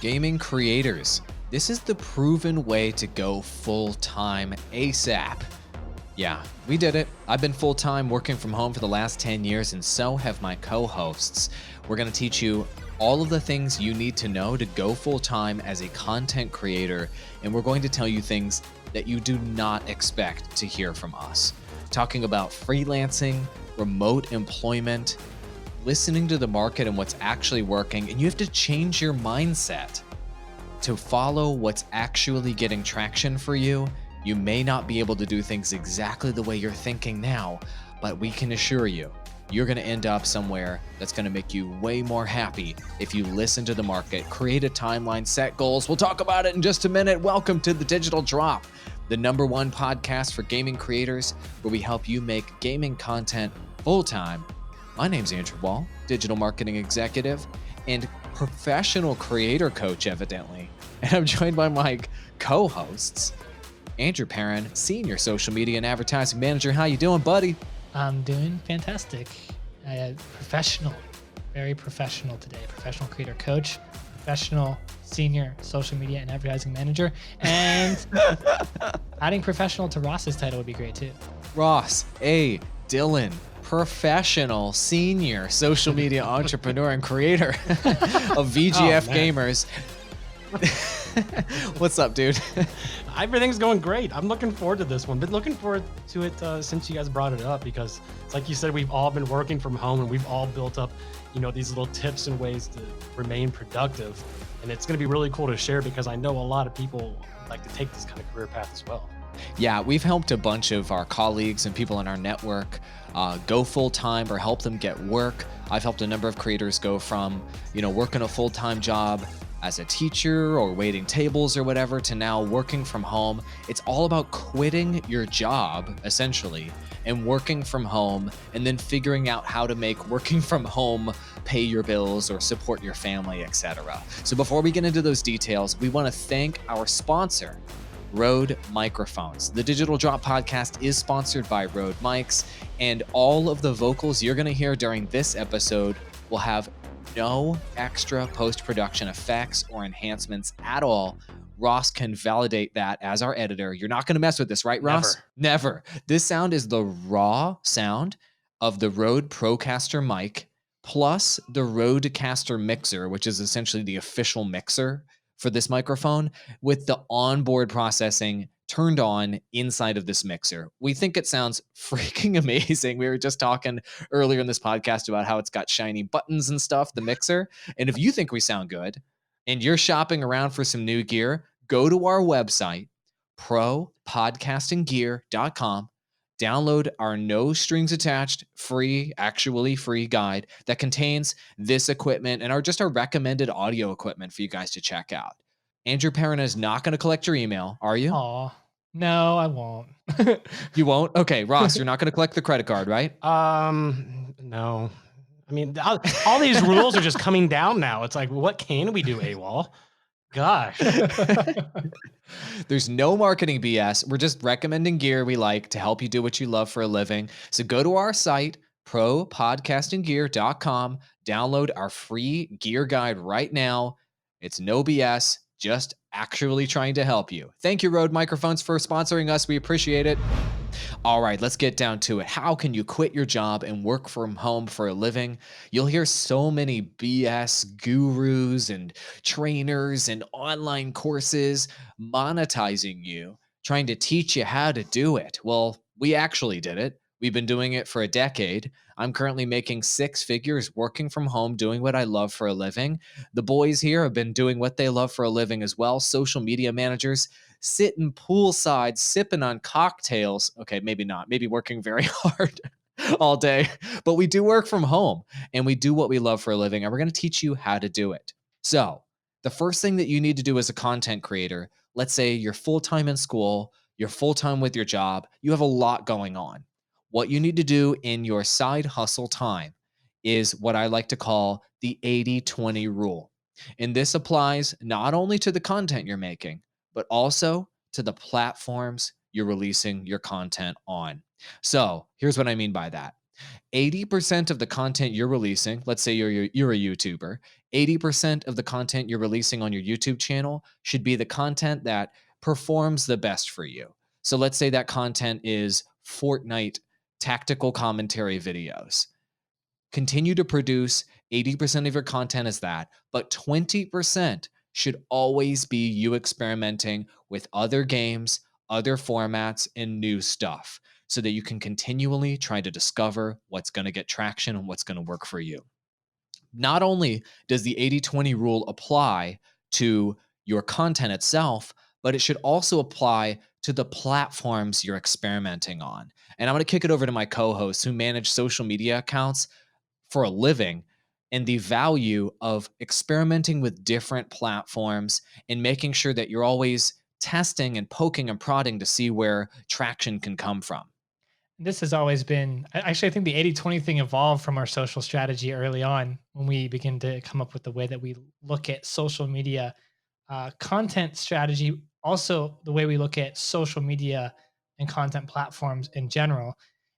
Gaming creators, this is the proven way to go full-time ASAP. Yeah, we did it. I've been full-time working from home for the last 10 years, and so have my co-hosts. We're going to teach you all of the things you need to know to go full-time as a content creator, and we're going to tell you things that you do not expect to hear from us. Talking about freelancing, remote employment, listening to the market and what's actually working, and you have to change your mindset to follow what's actually getting traction for you. You may not be able to do things exactly the way you're thinking now, but we can assure you, you're going to end up somewhere that's going to make you way more happy if you listen to the market, create a timeline, set goals. We'll talk about it in just a minute. Welcome to The Digital Drop, the #1 podcast for gaming creators, where we help you make gaming content full-time. My name's Andrew Wall, digital marketing executive and professional creator coach, evidently. And I'm joined by my co-hosts, Andrew Perrin, senior social media and advertising manager. How you doing, buddy? I'm doing fantastic. Professional, very professional today. Professional creator coach, professional senior social media and advertising manager, and adding professional to Ross's title would be great too. Ross A. Dillon, professional senior social media entrepreneur and creator of VGF Gamers. What's up, dude? Everything's going great. I'm looking forward to this one. Been looking forward to it since you guys brought it up, because it's like you said, we've all been working from home and we've all built up, these little tips and ways to remain productive. And it's going to be really cool to share, because I know a lot of people like to take this kind of career path as well. Yeah, we've helped a bunch of our colleagues and people in our network go full-time or help them get work. I've helped a number of creators go from, working a full-time job as a teacher or waiting tables or whatever to now working from home. It's all about quitting your job, essentially, and working from home, and then figuring out how to make working from home pay your bills or support your family, etc. So before we get into those details, we want to thank our sponsor, Rode Microphones. The Digital Drop podcast is sponsored by Rode Mics, and all of the vocals you're going to hear during this episode will have no extra post-production effects or enhancements at all. Ross can validate that as our editor. You're not going to mess with this, right, Ross? Never. This sound is the raw sound of the Rode Procaster mic plus the Rodecaster mixer, which is essentially the official mixer for this microphone, with the onboard processing turned on inside of this mixer. We think it sounds freaking amazing. We were just talking earlier in this podcast about how it's got shiny buttons and stuff, the mixer. And if you think we sound good and you're shopping around for some new gear, go to our website, propodcastinggear.com. Download our no strings attached, free guide that contains this equipment and our recommended audio equipment for you guys to check out. Andrew Perrin is not going to collect your email, are you? Aw, no, I won't. You won't? Okay, Ross, you're not going to collect the credit card, right? No. I mean, all these rules are just coming down now. It's like, what can we do, AWOL? Gosh. There's no marketing BS. We're just recommending gear we like to help you do what you love for a living. So go to our site, propodcastinggear.com, download our free gear guide right now. It's no BS, just actually trying to help you. Thank you, Rode Microphones, for sponsoring us. We appreciate it. All right, let's get down to it. How can you quit your job and work from home for a living? You'll hear so many BS gurus and trainers and online courses monetizing you, trying to teach you how to do it. Well, we actually did it. We've been doing it for a decade. I'm currently making 6 figures working from home, doing what I love for a living. The boys here have been doing what they love for a living as well. Social media managers, sitting poolside, sipping on cocktails. Okay, maybe not. Maybe working very hard all day. But we do work from home, and we do what we love for a living, and we're going to teach you how to do it. So the first thing that you need to do as a content creator, let's say you're full-time in school, you're full-time with your job, you have a lot going on. What you need to do in your side hustle time is what I like to call the 80-20 rule. And this applies not only to the content you're making, but also to the platforms you're releasing your content on. So here's what I mean by that. 80% of the content you're releasing, let's say you're a YouTuber, 80% of the content you're releasing on your YouTube channel should be the content that performs the best for you. So let's say that content is Fortnite tactical commentary videos. Continue to produce 80% of your content as that, but 20% should always be you experimenting with other games, other formats, and new stuff so that you can continually try to discover what's going to get traction and what's going to work for you. Not only does the 80/20 rule apply to your content itself, but it should also apply to the platforms you're experimenting on. And I'm going to kick it over to my co hosts who manage social media accounts for a living, and the value of experimenting with different platforms and making sure that you're always testing and poking and prodding to see where traction can come from. This has always been, actually, I think the 80/20 thing evolved from our social strategy early on when we begin to come up with the way that we look at social media content strategy. Also, the way we look at social media and content platforms in general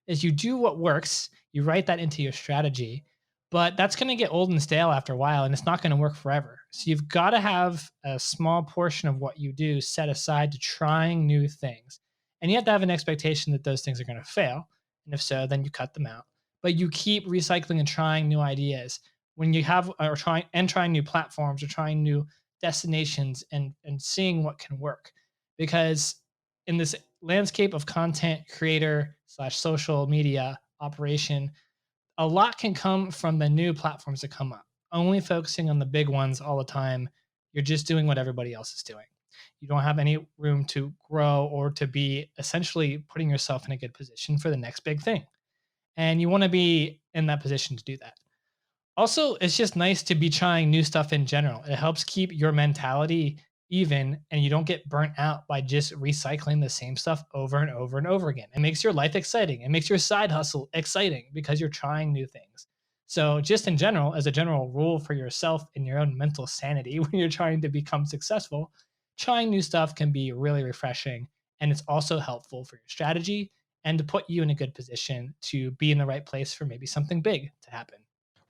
is you do what works, you write that into your strategy, but that's going to get old and stale after a while and it's not going to work forever. So you've got to have a small portion of what you do set aside to trying new things. And you have to have an expectation that those things are going to fail. And if so, then you cut them out. But you keep recycling and trying new ideas. When you have or trying new platforms or trying new destinations and seeing what can work. Because in this landscape of content creator slash social media operation, a lot can come from the new platforms that come up. Only focusing on the big ones all the time, you're just doing what everybody else is doing. You don't have any room to grow or to be essentially putting yourself in a good position for the next big thing. And you want to be in that position to do that. Also, it's just nice to be trying new stuff in general. It helps keep your mentality even and you don't get burnt out by just recycling the same stuff over and over and over again. It makes your life exciting. It makes your side hustle exciting because you're trying new things. So, just in general, as a general rule for yourself and your own mental sanity when you're trying to become successful, trying new stuff can be really refreshing. And it's also helpful for your strategy and to put you in a good position to be in the right place for maybe something big to happen.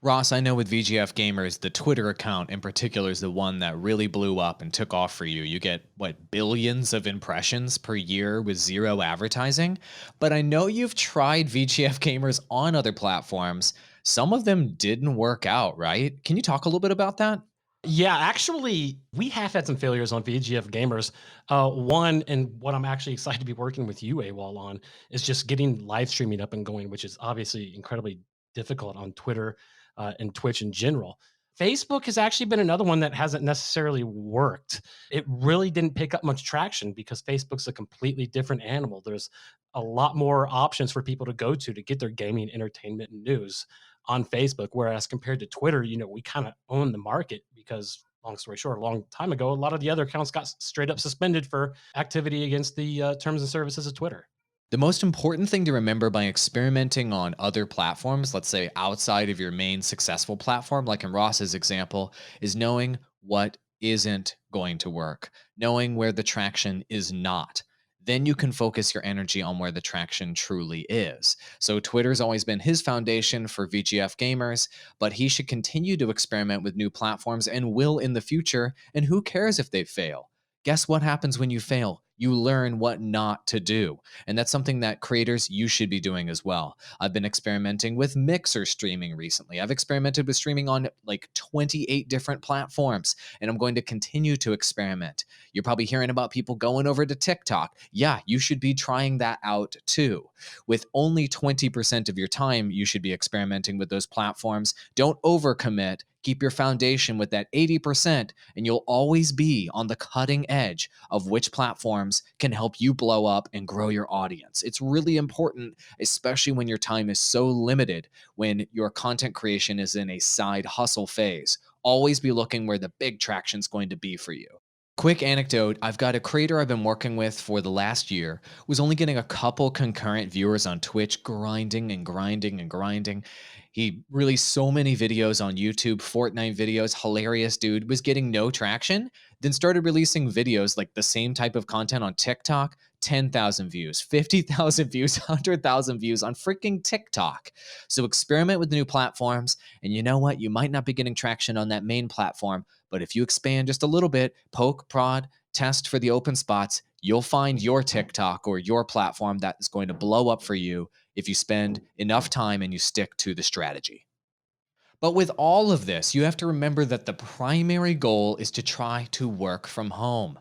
Ross, I know with VGF Gamers, the Twitter account in particular is the one that really blew up and took off for you. You get, what, billions of impressions per year with zero advertising? But I know you've tried VGF Gamers on other platforms. Some of them didn't work out, right? Can you talk a little bit about that? Yeah, actually, we have had some failures on VGF Gamers. One, and what I'm actually excited to be working with you, AWOL, on is just getting live streaming up and going, which is obviously incredibly difficult on Twitter and Twitch in general. Facebook has actually been another one that hasn't necessarily worked. It really didn't pick up much traction because Facebook's a completely different animal. There's a lot more options for people to go to get their gaming, entertainment, and news on Facebook. Whereas compared to Twitter, we kind of own the market because, long story short, a long time ago, a lot of the other accounts got straight up suspended for activity against the terms and services of Twitter. The most important thing to remember by experimenting on other platforms, let's say outside of your main successful platform, like in Ross's example, is knowing what isn't going to work, knowing where the traction is not. Then you can focus your energy on where the traction truly is. So Twitter's always been his foundation for VGF gamers, but he should continue to experiment with new platforms and will in the future. And who cares if they fail? Guess what happens when you fail? You learn what not to do. And that's something that creators, you should be doing as well. I've been experimenting with Mixer streaming recently. I've experimented with streaming on like 28 different platforms, and I'm going to continue to experiment. You're probably hearing about people going over to TikTok. Yeah, you should be trying that out too. With only 20% of your time, you should be experimenting with those platforms. Don't overcommit. Keep your foundation with that 80%, and you'll always be on the cutting edge of which platforms can help you blow up and grow your audience. It's really important, especially when your time is so limited, when your content creation is in a side hustle phase. Always be looking where the big traction is going to be for you. Quick anecdote, I've got a creator I've been working with for the last year who's only getting a couple concurrent viewers on Twitch, grinding and grinding and grinding. He released so many videos on YouTube, Fortnite videos, hilarious dude, was getting no traction, then started releasing videos like the same type of content on TikTok, 10,000 views, 50,000 views, 100,000 views on freaking TikTok. So experiment with new platforms. And you know what? You might not be getting traction on that main platform, but if you expand just a little bit, poke, prod, test for the open spots, you'll find your TikTok or your platform that is going to blow up for you if you spend enough time and you stick to the strategy. But with all of this, you have to remember that the primary goal is to try to work from home.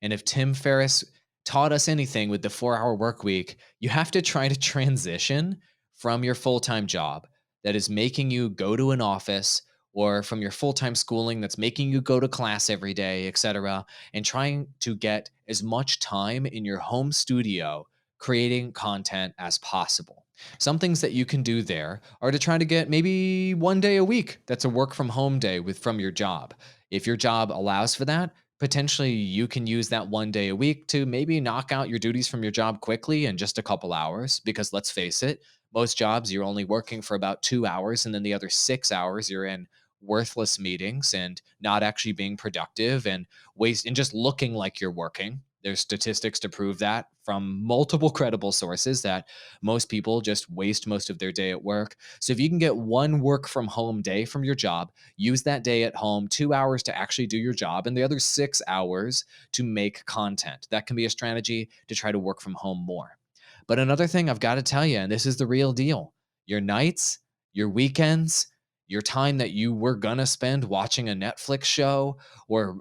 And if Tim Ferriss taught us anything with the 4-hour work week, you have to try to transition from your full time job that is making you go to an office, or from your full time schooling that's making you go to class every day, etc., and trying to get as much time in your home studio creating content as possible. Some things that you can do there are to try to get maybe one day a week that's a work from home day from your job. If your job allows for that, potentially you can use that one day a week to maybe knock out your duties from your job quickly in just a couple hours. Because let's face it, most jobs you're only working for about 2 hours, and then the other 6 hours you're in worthless meetings and not actually being productive and waste and just looking like you're working. There's statistics to prove that from multiple credible sources that most people just waste most of their day at work. So if you can get one work from home day from your job, use that day at home, 2 hours to actually do your job, and the other 6 hours to make content. That can be a strategy to try to work from home more. But another thing I've got to tell you, and this is the real deal, your nights, your weekends, your time that you were going to spend watching a Netflix show or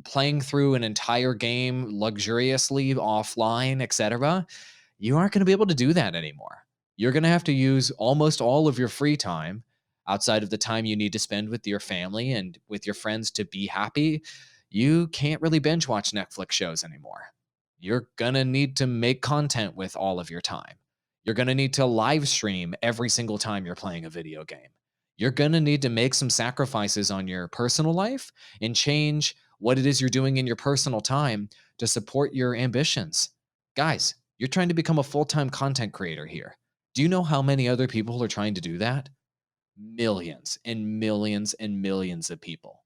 playing through an entire game luxuriously offline, etc., you aren't going to be able to do that anymore. You're going to have to use almost all of your free time outside of the time you need to spend with your family and with your friends to be happy. You can't really binge watch Netflix shows anymore. You're going to need to make content with all of your time. You're going to need to live stream every single time you're playing a video game. You're going to need to make some sacrifices on your personal life and change what it is you're doing in your personal time to support your ambitions. Guys, you're trying to become a full time content creator here. Do you know how many other people are trying to do that? Millions and millions and millions of people.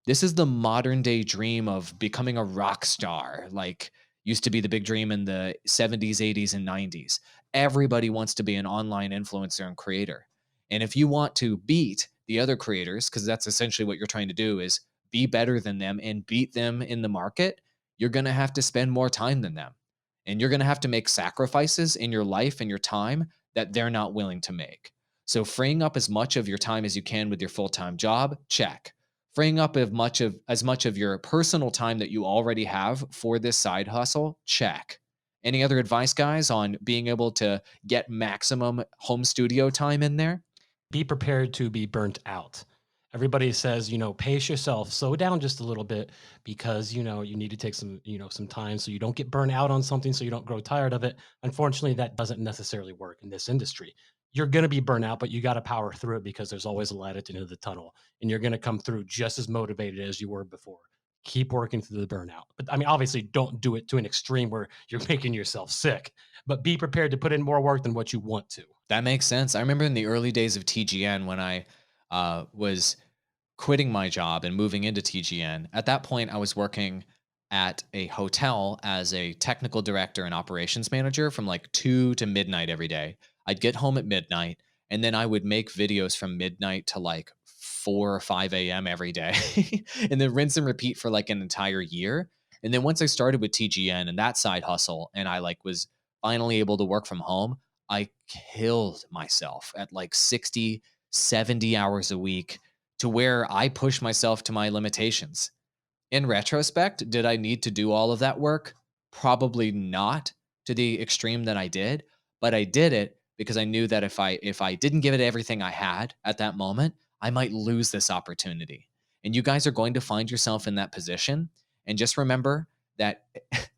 This is the modern day dream of becoming a rock star, like used to be the big dream in the 70s, 80s, and 90s. Everybody wants to be an online influencer and creator. And if you want to beat the other creators, because that's essentially what you're trying to do, is be better than them and beat them in the market, you're going to have to spend more time than them. And you're going to have to make sacrifices in your life and your time that they're not willing to make. So freeing up as much of your time as you can with your full-time job, check. Freeing up as much of your personal time that you already have for this side hustle, check. Any other advice, guys, on being able to get maximum home studio time in there? Be prepared to be burnt out. Everybody says, pace yourself, slow down just a little bit because, you need to take some time so you don't get burnt out on something, so you don't grow tired of it. Unfortunately, that doesn't necessarily work in this industry. You're going to be burnt out, but you got to power through it because there's always a light at the end of the tunnel, and you're going to come through just as motivated as you were before. Keep working through the burnout. But I mean, obviously, don't do it to an extreme where you're making yourself sick, but be prepared to put in more work than what you want to. That makes sense. I remember in the early days of TGN when I was quitting my job and moving into TGN. At that point, I was working at a hotel as a technical director and operations manager from like 2 to midnight every day. I'd get home at midnight, and then I would make videos from midnight to like 4 or 5 a.m. every day and then rinse and repeat for like an entire year. And then once I started with TGN and that side hustle, and I like was finally able to work from home, I killed myself at like 60, 70 hours a week to where I pushed myself to my limitations. In retrospect, did I need to do all of that work? Probably not to the extreme that I did, but I did it because I knew that if I didn't give it everything I had at that moment, I might lose this opportunity. And you guys are going to find yourself in that position. And just remember that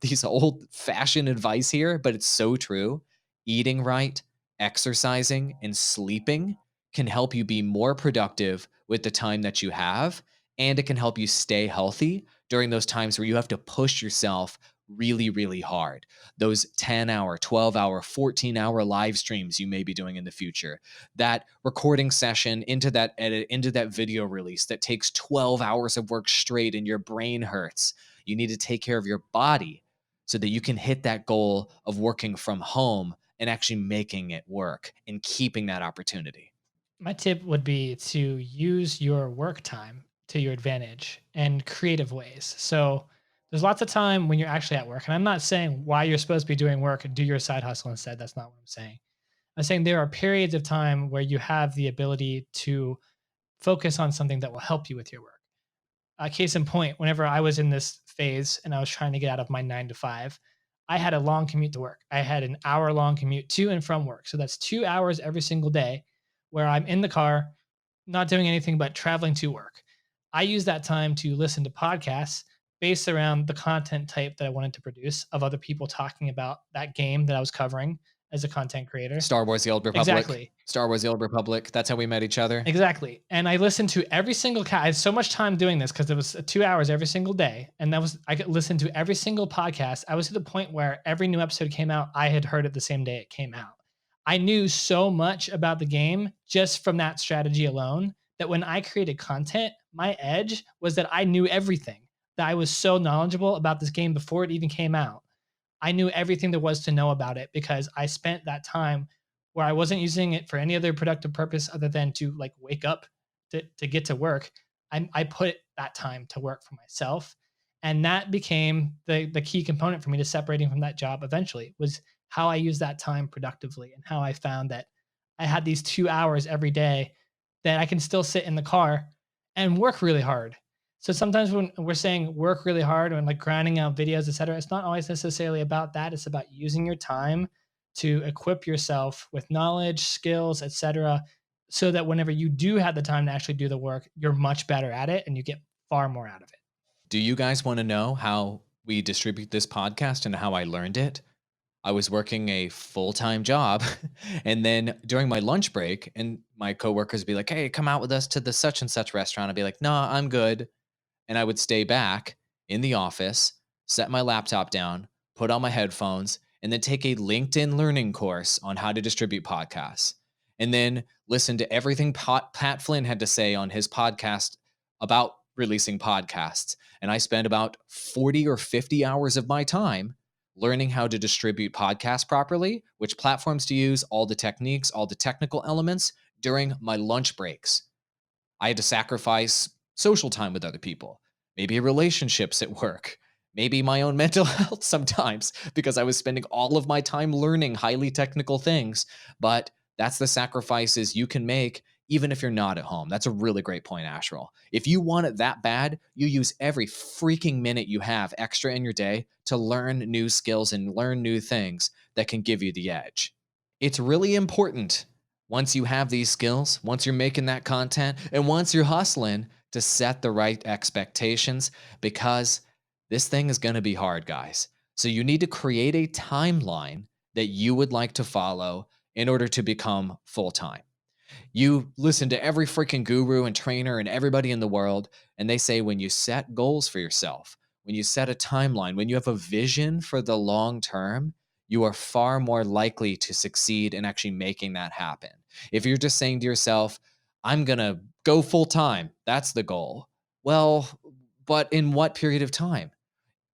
these old fashioned advice here, but it's so true. Eating right, exercising, and sleeping can help you be more productive with the time that you have, and it can help you stay healthy during those times where you have to push yourself really, really hard. Those 10-hour, 12-hour, 14-hour live streams you may be doing in the future, that recording session into that edit, into that video release that takes 12 hours of work straight and your brain hurts. You need to take care of your body so that you can hit that goal of working from home and actually making it work and keeping that opportunity? My tip would be to use your work time to your advantage in creative ways. So there's lots of time when you're actually at work. And I'm not saying why you're supposed to be doing work and do your side hustle instead. That's not what I'm saying. I'm saying there are periods of time where you have the ability to focus on something that will help you with your work. Case in point, whenever I was in this phase and I was trying to get out of my 9 to 5, I had a long commute to work. I had an hour long commute to and from work. So that's 2 hours every single day where I'm in the car, not doing anything but traveling to work. I use that time to listen to podcasts based around the content type that I wanted to produce of other people talking about that game that I was covering as a content creator. Star Wars: The Old Republic. Exactly. Star Wars: The Old Republic. That's how we met each other. Exactly. And I listened to every single I had so much time doing this because it was 2 hours every single day. And that was I could listen to every single podcast. I was to the point where every new episode came out, I had heard it the same day it came out. I knew so much about the game just from that strategy alone that when I created content, my edge was that I knew everything. That I was so knowledgeable about this game before it even came out. I knew everything there was to know about it because I spent that time where I wasn't using it for any other productive purpose other than to like wake up to get to work. I put that time to work for myself. And that became the key component for me to separating from that job eventually was how I use that time productively and how I found that I had these 2 hours every day that I can still sit in the car and work really hard. So sometimes when we're saying work really hard and like grinding out videos, et cetera, it's not always necessarily about that. It's about using your time to equip yourself with knowledge, skills, et cetera, so that whenever you do have the time to actually do the work, you're much better at it and you get far more out of it. Do you guys want to know how we distribute this podcast and how I learned it? I was working a full-time job and then during my lunch break and my coworkers would be like, "Hey, come out with us to the such and such restaurant." I'd be like, "No, I'm good." And I would stay back in the office, set my laptop down, put on my headphones, and then take a LinkedIn learning course on how to distribute podcasts. And then listen to everything Pat Flynn had to say on his podcast about releasing podcasts. And I spent about 40 or 50 hours of my time learning how to distribute podcasts properly, which platforms to use, all the techniques, all the technical elements during my lunch breaks. I had to sacrifice social time with other people, maybe relationships at work, maybe my own mental health sometimes, because I was spending all of my time learning highly technical things. But that's the sacrifices you can make even if you're not at home. That's a really great point, Asherle. If you want it that bad, you use every freaking minute you have extra in your day to learn new skills and learn new things that can give you the edge. It's really important once you have these skills, once you're making that content, and once you're hustling to set the right expectations because this thing is going to be hard, guys. So you need to create a timeline that you would like to follow in order to become full time. You listen to every freaking guru and trainer and everybody in the world, and they say when you set goals for yourself, when you set a timeline, when you have a vision for the long term, you are far more likely to succeed in actually making that happen. If you're just saying to yourself, I'm going to go full time, that's the goal. Well, but in what period of time?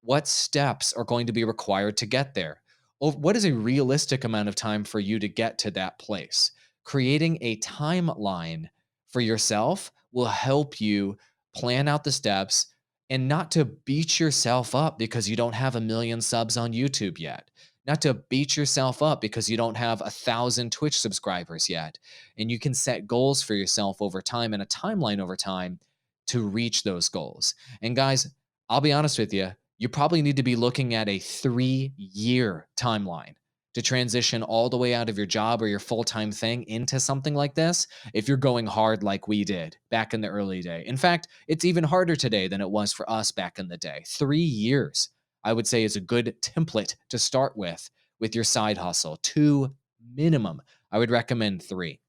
What steps are going to be required to get there? What is a realistic amount of time for you to get to that place? Creating a timeline for yourself will help you plan out the steps and not to beat yourself up because you don't have 1 million subs on YouTube yet. Not to beat yourself up because you don't have 1,000 Twitch subscribers yet. And you can set goals for yourself over time and a timeline over time to reach those goals. And guys, I'll be honest with you, you probably need to be looking at a 3-year timeline to transition all the way out of your job or your full-time thing into something like this if you're going hard like we did back in the early day. In fact, it's even harder today than it was for us back in the day. 3 years, I would say, is a good template to start with your side hustle. 2 minimum. I would recommend 3.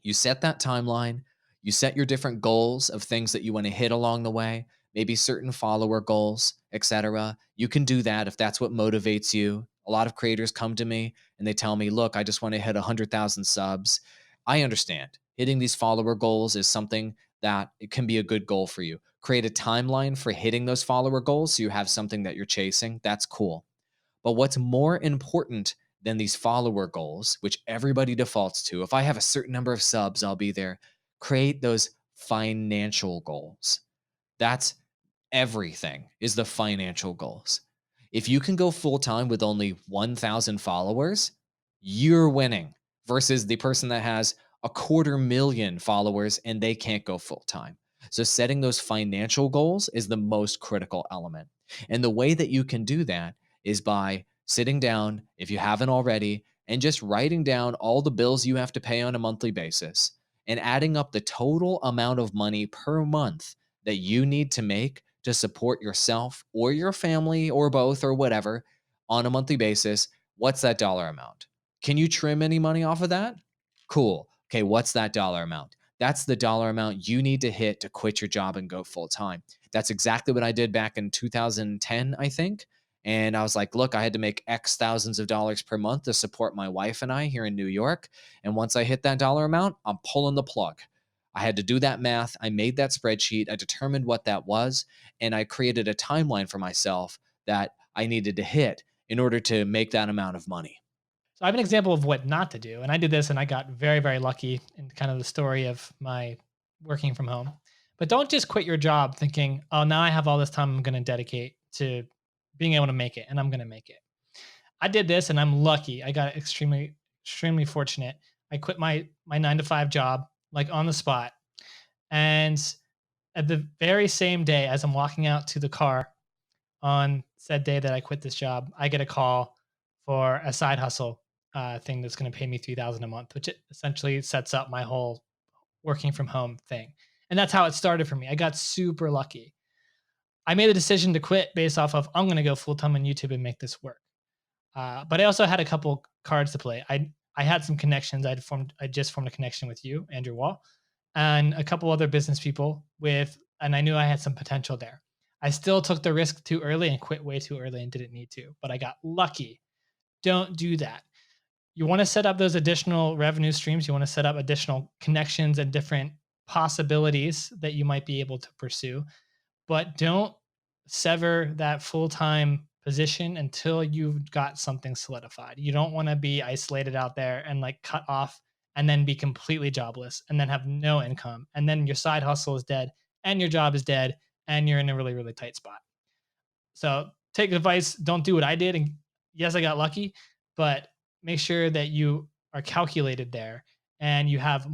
You set that timeline, you set your different goals of things that you want to hit along the way, maybe certain follower goals, etc. You can do that if that's what motivates you. A lot of creators come to me and they tell me, "Look, I just want to hit 100,000 subs." I understand. Hitting these follower goals is something that it can be a good goal for you. Create a timeline for hitting those follower goals so you have something that you're chasing. That's cool. But what's more important than these follower goals, which everybody defaults to, if I have a certain number of subs, I'll be there, create those financial goals. That's everything, is the financial goals. If you can go full time with only 1,000 followers, you're winning versus the person that has 250,000 followers and they can't go full time. So, setting those financial goals is the most critical element. And the way that you can do that is by sitting down, if you haven't already, and just writing down all the bills you have to pay on a monthly basis and adding up the total amount of money per month that you need to make to support yourself or your family or both or whatever on a monthly basis. What's that dollar amount? Can you trim any money off of that? Cool. Okay, what's that dollar amount? That's the dollar amount you need to hit to quit your job and go full time. That's exactly what I did back in 2010, I think. And I was like, look, I had to make X thousands of dollars per month to support my wife and I here in New York. And once I hit that dollar amount, I'm pulling the plug. I had to do that math. I made that spreadsheet. I determined what that was. And I created a timeline for myself that I needed to hit in order to make that amount of money. So I have an example of what not to do. And I did this and I got very, very lucky in kind of the story of my working from home. But don't just quit your job thinking, oh, now I have all this time I'm going to dedicate to being able to make it and I'm going to make it. I did this and I'm lucky. I got extremely, extremely fortunate. I quit my 9 to 5 job like on the spot. And at the very same day as I'm walking out to the car on said day that I quit this job, I get a call for a side hustle thing that's going to pay me 3,000 a month, which essentially sets up my whole working from home thing. And that's how it started for me. I got super lucky. I made the decision to quit based off of I'm going to go full time on YouTube and make this work. But I also had a couple cards to play. I had some connections. I just formed a connection with you, Andrew Wall, and a couple other business people and I knew I had some potential there. I still took the risk too early and quit way too early and didn't need to, but I got lucky. Don't do that. You want to set up those additional revenue streams. You want to set up additional connections and different possibilities that you might be able to pursue, but don't sever that full-time position until you've got something solidified. You don't want to be isolated out there and like cut off and then be completely jobless and then have no income. And then your side hustle is dead and your job is dead and you're in a really, really tight spot. So take advice. Don't do what I did. And yes, I got lucky, but make sure that you are calculated there and you have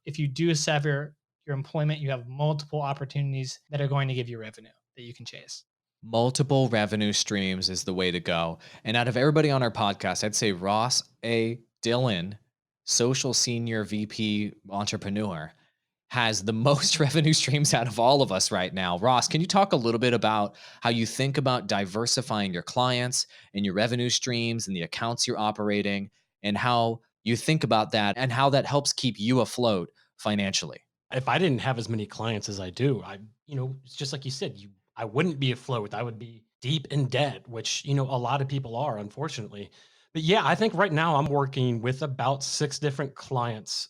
if you do sever your employment, you have multiple opportunities that are going to give you revenue that you can chase. Multiple revenue streams is the way to go. And out of everybody on our podcast, I'd say Ross A. Dillon, social senior VP entrepreneur, has the most revenue streams out of all of us right now. Ross, can you talk a little bit about how you think about diversifying your clients and your revenue streams and the accounts you're operating and how you think about that and how that helps keep you afloat financially? If I didn't have as many clients as I do, it's just like you said, I wouldn't be afloat. I would be deep in debt, which, a lot of people are, unfortunately. But yeah, I think right now I'm working with about 6 different clients.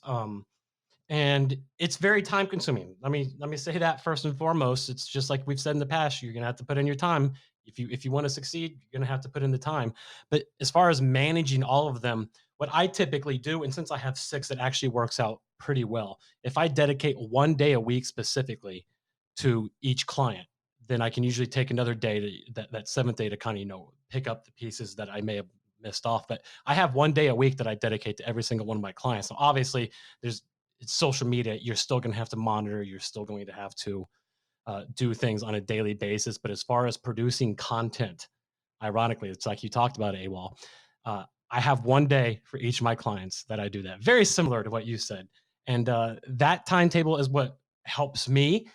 And it's very time consuming. Let me say that first and foremost. It's just like we've said in the past, you're gonna have to put in your time. If you want to succeed, you're gonna have to put in the time. But as far as managing all of them, what I typically do, and since I have 6, it actually works out pretty well. If I dedicate one day a week specifically to each client, then I can usually take another day that 7th day to kind of, pick up the pieces that I may have missed off. But I have one day a week that I dedicate to every single one of my clients. So obviously it's social media. You're still going to have to monitor. You're still going to have to do things on a daily basis. But as far as producing content, ironically, it's like you talked about, AWOL. I have one day for each of my clients that I do that. Very similar to what you said. And that timetable is what helps me.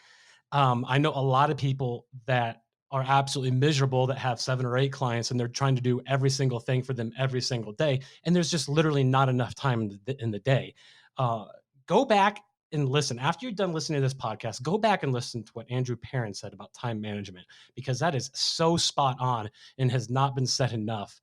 I know a lot of people that are absolutely miserable that have 7 or 8 clients and they're trying to do every single thing for them every single day. And there's just literally not enough time in the day. Go back and listen. After you're done listening to this podcast, go back and listen to what Andrew Perrin said about time management, because that is so spot on and has not been said enough.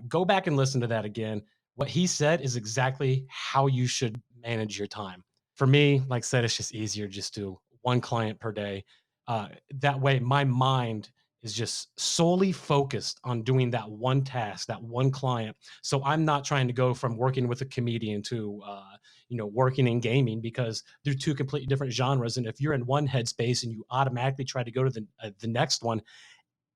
Go back and listen to that again. What he said is exactly how you should manage your time. For me, like I said, it's just easier just to one client per day. That way my mind is just solely focused on doing that one task, that one client. So I'm not trying to go from working with a comedian to, working in gaming, because they're two completely different genres. And if you're in one headspace and you automatically try to go to the next one,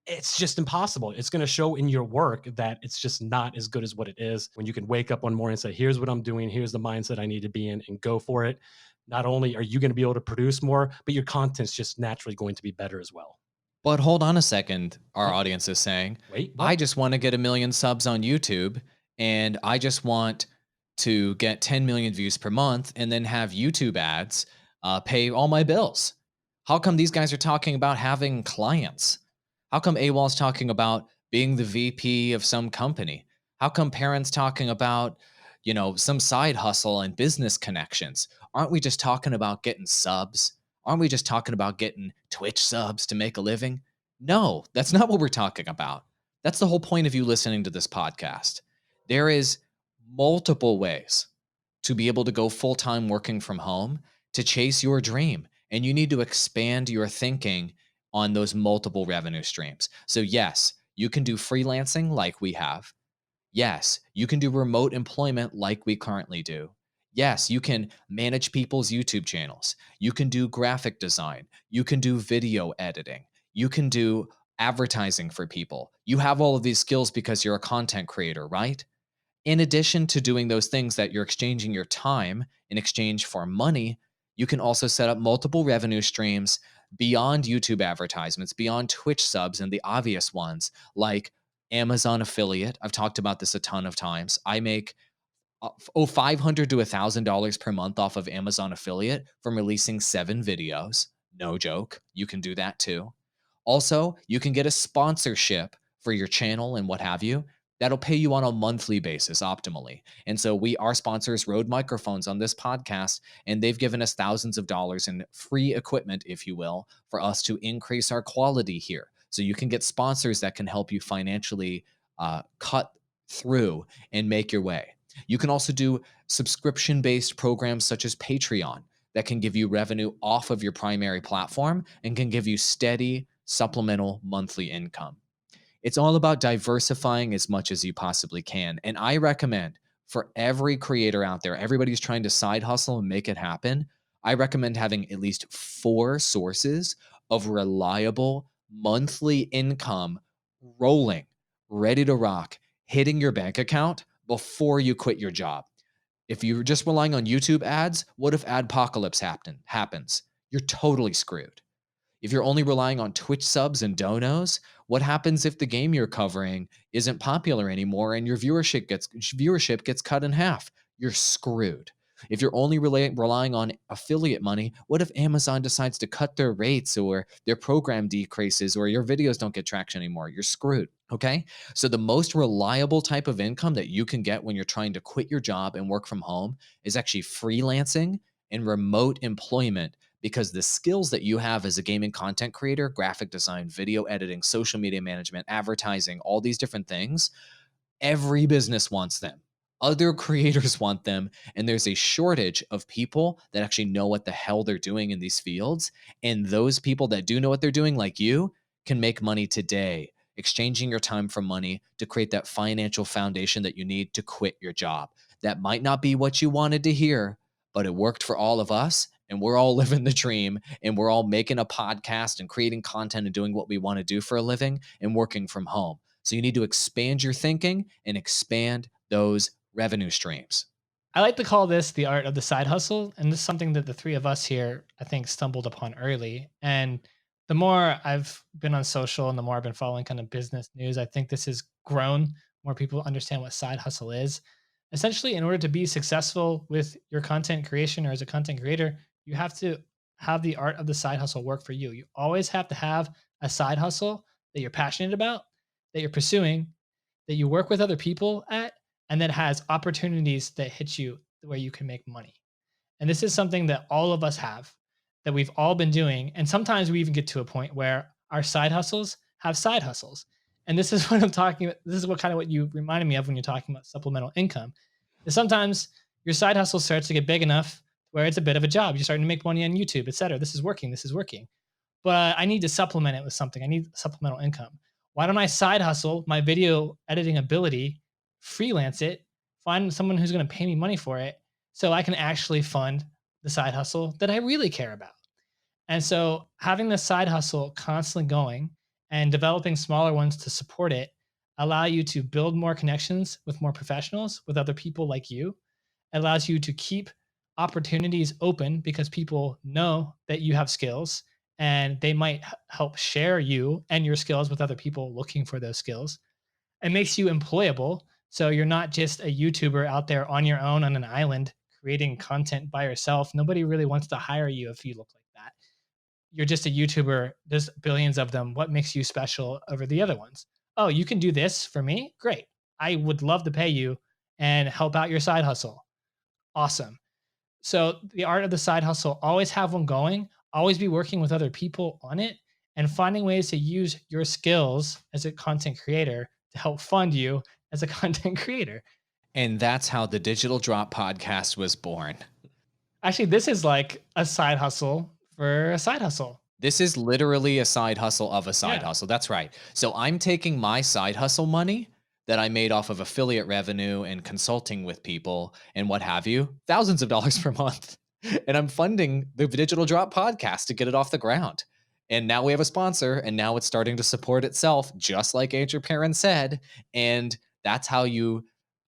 it's just impossible. It's going to show in your work that it's just not as good as what it is. When you can wake up one morning and say, here's what I'm doing, here's the mindset I need to be in, and go for it. Not only are you going to be able to produce more, but your content's just naturally going to be better as well. But hold on a second, our What? audience is saying. Wait, I what? just want to get 1 million subs on YouTube, and I just want to get 10 million views per month and then have YouTube ads pay all my bills. How come these guys are talking about having clients? How come AWOL's talking about being the VP of some company? How come parents talking about, some side hustle and business connections? Aren't we just talking about getting subs? Aren't we just talking about getting Twitch subs to make a living? No, that's not what we're talking about. That's the whole point of you listening to this podcast. There is multiple ways to be able to go full-time working from home to chase your dream. And you need to expand your thinking on those multiple revenue streams. So yes, you can do freelancing like we have. Yes, you can do remote employment like we currently do. Yes, you can manage people's YouTube channels. You can do graphic design. You can do video editing. You can do advertising for people. You have all of these skills because you're a content creator, right? In addition to doing those things that you're exchanging your time in exchange for money, you can also set up multiple revenue streams beyond YouTube advertisements, beyond Twitch subs, and the obvious ones like Amazon affiliate. I've talked about this a ton of times. I make $500 to $1,000 per month off of Amazon affiliate from releasing 7 videos. No joke. You can do that too. Also, you can get a sponsorship for your channel and what have you. That'll pay you on a monthly basis optimally. And so our sponsors, Rode Microphones, on this podcast, and they've given us thousands of dollars in free equipment, if you will, for us to increase our quality here. So you can get sponsors that can help you financially cut through and make your way. You can also do subscription-based programs such as Patreon that can give you revenue off of your primary platform and can give you steady supplemental monthly income. It's all about diversifying as much as you possibly can. And I recommend for every creator out there, everybody who's trying to side hustle and make it happen, I recommend having at least 4 sources of reliable monthly income rolling, ready to rock, hitting your bank account before you quit your job. If you're just relying on YouTube ads, what if adpocalypse happens? You're totally screwed. If you're only relying on Twitch subs and donos, what happens if the game you're covering isn't popular anymore and your viewership gets cut in half? You're screwed. If you're only relying on affiliate money, what if Amazon decides to cut their rates or their program decreases or your videos don't get traction anymore? You're screwed. Okay. So the most reliable type of income that you can get when you're trying to quit your job and work from home is actually freelancing and remote employment, because the skills that you have as a gaming content creator, graphic design, video editing, social media management, advertising, all these different things, every business wants them. Other creators want them. And there's a shortage of people that actually know what the hell they're doing in these fields. And those people that do know what they're doing, like you, can make money today, exchanging your time for money to create that financial foundation that you need to quit your job. That might not be what you wanted to hear, but it worked for all of us. And we're all living the dream, and we're all making a podcast and creating content and doing what we want to do for a living and working from home. So you need to expand your thinking and expand those revenue streams. I like to call this the art of the side hustle. And this is something that the 3 of us here, I think, stumbled upon early. And the more I've been on social and the more I've been following kind of business news, I think this has grown. More people understand what side hustle is. Essentially, in order to be successful with your content creation or as a content creator, you have to have the art of the side hustle work for you. You always have to have a side hustle that you're passionate about, that you're pursuing, that you work with other people at, and that has opportunities that hit you where you can make money. And this is something that all of us have, that we've all been doing. And sometimes we even get to a point where our side hustles have side hustles. And this is what I'm talking about. This is what you reminded me of when you're talking about supplemental income. Is sometimes your side hustle starts to get big enough where it's a bit of a job. You're starting to make money on YouTube, et cetera. This is working. but I need to supplement it with something. I need supplemental income. Why don't I side hustle my video editing ability, freelance it, find someone who's going to pay me money for it so I can actually fund the side hustle that I really care about? And so having the side hustle constantly going and developing smaller ones to support it allow you to build more connections with more professionals, with other people like you. It allows you to keep opportunities open because people know that you have skills and they might help share you and your skills with other people looking for those skills. It makes you employable. So you're not just a YouTuber out there on your own on an island creating content by yourself. Nobody really wants to hire you if you look like that. You're just a YouTuber. There's billions of them. What makes you special over the other ones? Oh, you can do this for me? Great. I would love to pay you and help out your side hustle. Awesome. So the art of the side hustle, always have one going, always be working with other people on it and finding ways to use your skills as a content creator to help fund you as a content creator. And that's how the Digital Drop podcast was born. Actually, this is like a side hustle for a side hustle. This is literally a side hustle of a side hustle. That's right. So I'm taking my side hustle money that I made off of affiliate revenue and consulting with people and what have you, thousands of dollars per month. And I'm funding the Digital Drop podcast to get it off the ground. And now we have a sponsor, and now it's starting to support itself, just like Andrew Perrin said. And that's how you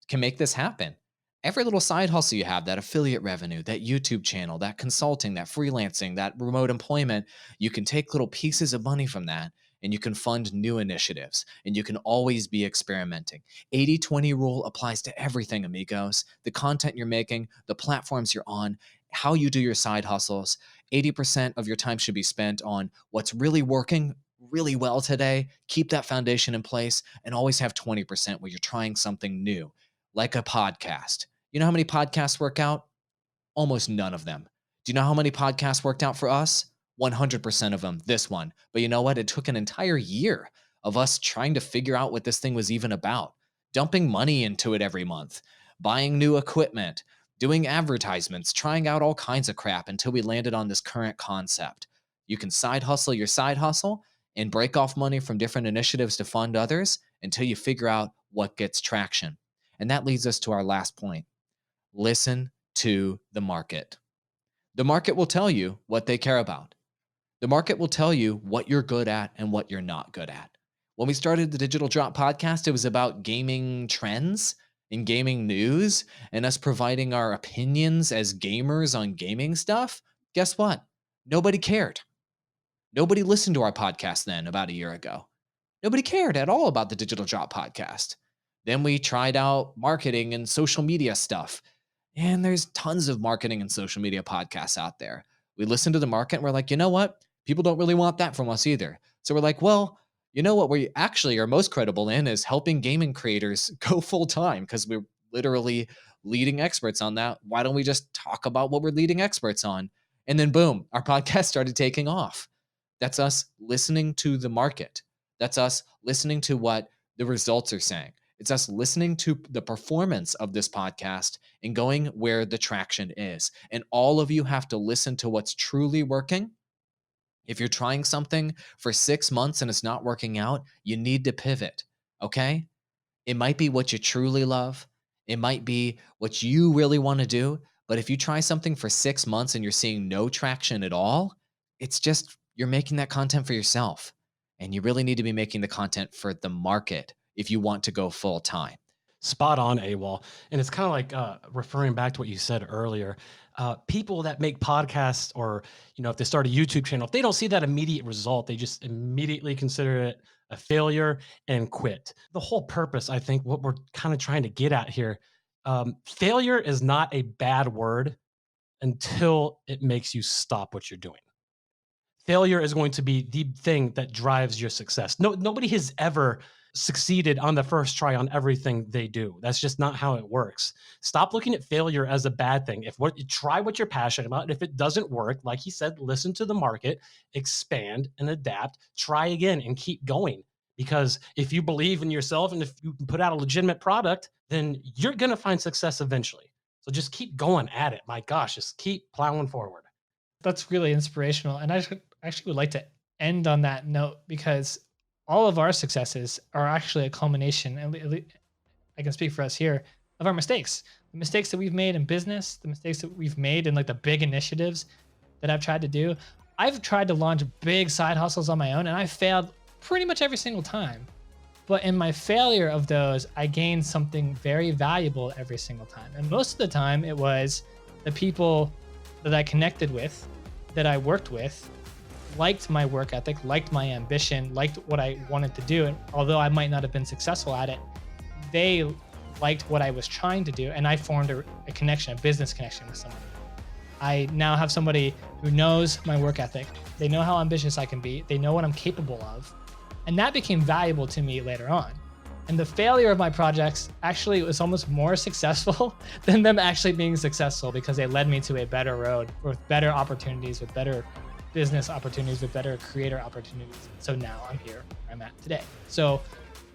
can make this happen. Every little side hustle you have, that affiliate revenue, that YouTube channel, that consulting, that freelancing, that remote employment, you can take little pieces of money from that and you can fund new initiatives and you can always be experimenting. 80-20 rule applies to everything, amigos. The content you're making, the platforms you're on, how you do your side hustles. 80% of your time should be spent on what's really working really well today. Keep that foundation in place and always have 20% where you're trying something new, like a podcast. You know how many podcasts work out? Almost none of them. Do you know how many podcasts worked out for us? 100% of them, this one. But you know what? It took an entire year of us trying to figure out what this thing was even about, dumping money into it every month, buying new equipment, doing advertisements, trying out all kinds of crap until we landed on this current concept. You can side hustle your side hustle and break off money from different initiatives to fund others until you figure out what gets traction. And that leads us to our last point. Listen to the market. The market will tell you what they care about. The market will tell you what you're good at and what you're not good at. When we started the Digital Drop podcast, it was about gaming trends and gaming news and us providing our opinions as gamers on gaming stuff. Guess what? Nobody cared. Nobody listened to our podcast then about a year ago. Nobody cared at all about the Digital Drop podcast. Then we tried out marketing and social media stuff. And there's tons of marketing and social media podcasts out there. We listened to the market and we're like, you know what? People don't really want that from us either. So we're like, well, you know what we actually are most credible in is helping gaming creators go full time because we're literally leading experts on that. Why don't we just talk about what we're leading experts on? And then boom, our podcast started taking off. That's us listening to the market. That's us listening to what the results are saying. It's us listening to the performance of this podcast and going where the traction is. And all of you have to listen to what's truly working. If you're trying something for 6 months and it's not working out, you need to pivot, okay? It might be what you truly love. It might be what you really want to do. But if you try something for 6 months and you're seeing no traction at all, it's just you're making that content for yourself. And you really need to be making the content for the market if you want to go full time. Spot on, AWOL. And it's kind of like referring back to what you said earlier. People that make podcasts or, if they start a YouTube channel, if they don't see that immediate result, they just immediately consider it a failure and quit. The whole purpose, I think, what we're kind of trying to get at here, failure is not a bad word until it makes you stop what you're doing. Failure is going to be the thing that drives your success. Nobody has ever succeeded on the first try on everything they do. That's just not how it works. Stop looking at failure as a bad thing. Try what you're passionate about. And if it doesn't work, like he said, listen to the market, expand and adapt, try again and keep going. Because if you believe in yourself and if you can put out a legitimate product, then you're going to find success eventually. So just keep going at it. My gosh, just keep plowing forward. That's really inspirational. And I actually would like to end on that note because all of our successes are actually a culmination, and I can speak for us here, of our mistakes. The mistakes that we've made in business, the mistakes that we've made in like the big initiatives that I've tried to do. I've tried to launch big side hustles on my own and I failed pretty much every single time. But in my failure of those, I gained something very valuable every single time. And most of the time it was the people that I connected with, that I worked with, liked my work ethic, liked my ambition, liked what I wanted to do. And although I might not have been successful at it, they liked what I was trying to do. And I formed a connection, a business connection with someone. I now have somebody who knows my work ethic. They know how ambitious I can be. They know what I'm capable of. And that became valuable to me later on. And the failure of my projects actually was almost more successful than them actually being successful because they led me to a better road with better opportunities, with better business opportunities, with better creator opportunities. So now I'm here where I'm at today. So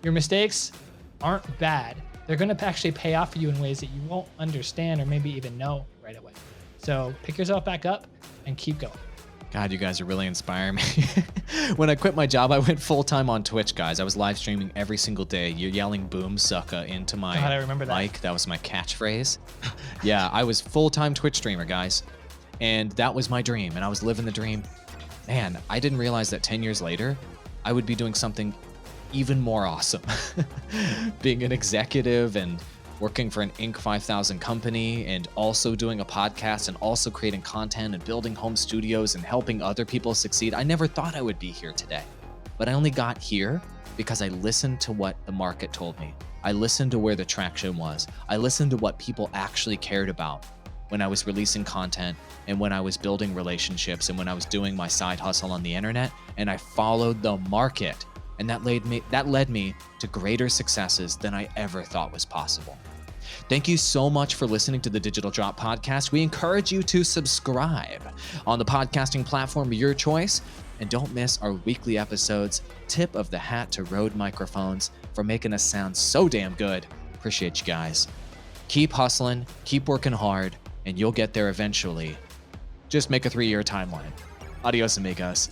your mistakes aren't bad. They're going to actually pay off for you in ways that you won't understand or maybe even know right away. So pick yourself back up and keep going. God, you guys are really inspiring me. When I quit my job, I went full-time on Twitch, guys. I was live streaming every single day. You're yelling boom sucker into my God, I remember that. mic. That was my catchphrase. Yeah, I was full-time Twitch streamer, guys. And that was my dream, and I was living the dream. Man, I didn't realize that 10 years later, I would be doing something even more awesome. Being an executive and working for an Inc. 5000 company and also doing a podcast and also creating content and building home studios and helping other people succeed. I never thought I would be here today, but I only got here because I listened to what the market told me. I listened to where the traction was. I listened to what people actually cared about when I was releasing content and when I was building relationships and when I was doing my side hustle on the internet, and I followed the market. And that led me to greater successes than I ever thought was possible. Thank you so much for listening to the Digital Drop Podcast. We encourage you to subscribe on the podcasting platform of your choice. And don't miss our weekly episodes. Tip of the hat to Rode Microphones for making us sound so damn good. Appreciate you guys. Keep hustling, keep working hard, and you'll get there eventually. Just make a 3-year timeline. Adios, amigos.